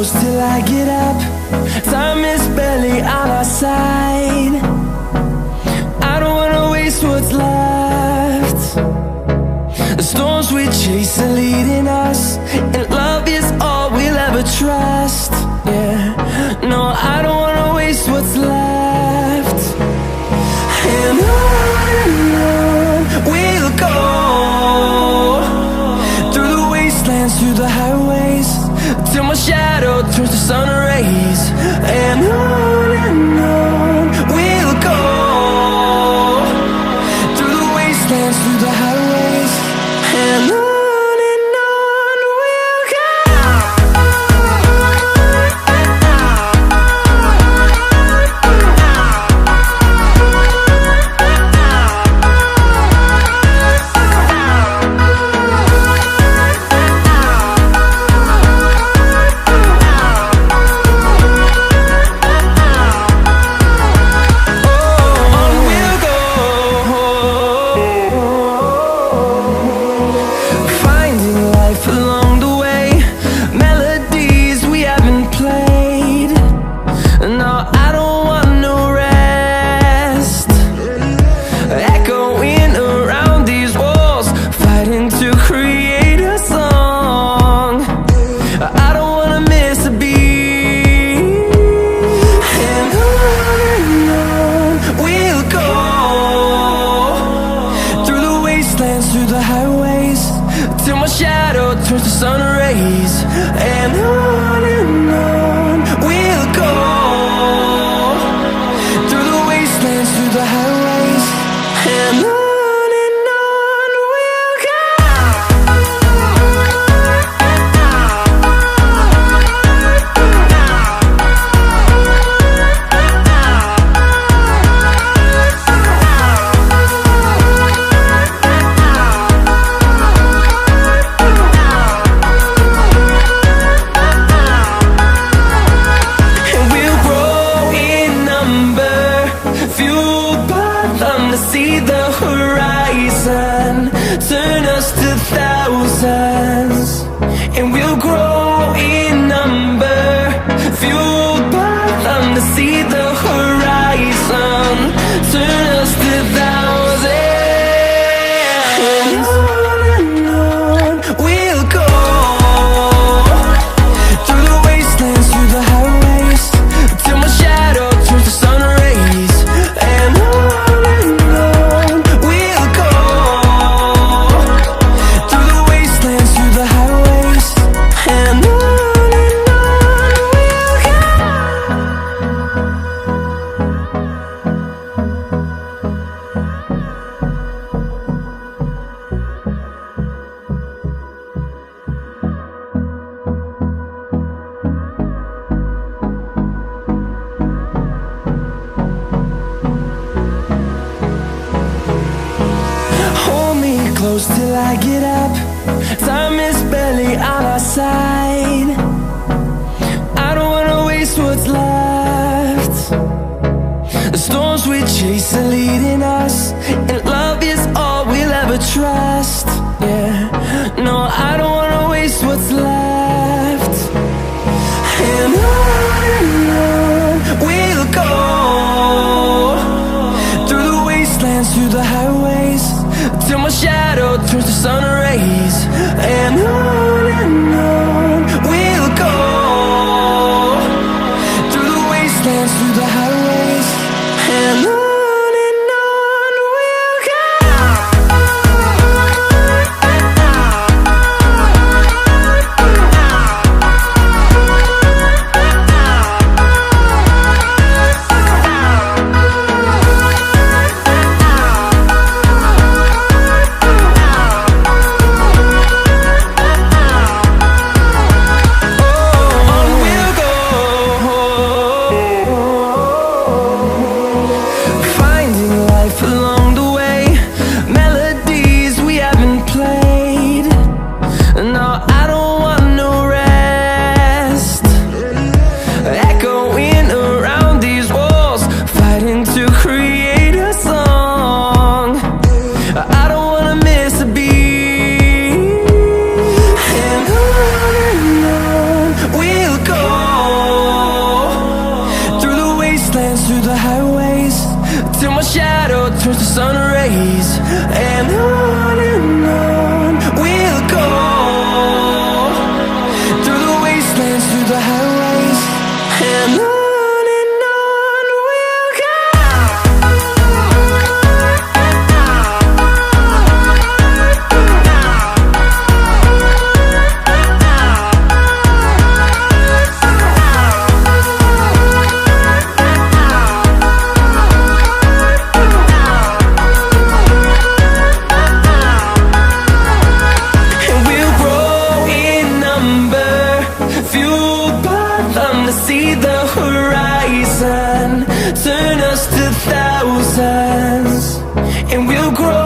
close till I get up. Time is barely on our side. I don't wanna waste what's left. The storms we chase are leading us, and love is all we'll ever trust. Yeah, no, I don't wanna waste what's left. And on we'll go, through the wastelands, through the highways, till my shadow turns to sun rays. And on we'll go, through the wastelands, through the highways, and on we'll go. Through the highways, till my shadow turns to sun rays. And on we'll go, through the wastelands, through the highways, and on we'll go. See the horizon turn us to thousands, and we'll grow in number, fueled by them. To see the horizon turn us to thousands, and on we'll go, through the wastelands, through the highways, till my shadow turns to sun rays. And close till I get up. Time is barely on our side. I don't wanna waste what's left. The storms we chase are leading us, and love is all we'll ever trust. Yeah, no, I don't wanna waste what's left. And on we'll go, through the wastelands, through the highways, till my shadow turns to sun rays. And on we'll go, through the wastelands, through the highways, and on we'll go. through the highways, till my shadow turns to sun rays. And on we'll go, through the wastelands, through the highways. And on we'll go. See the horizon, turn us to thousands, and we'll grow.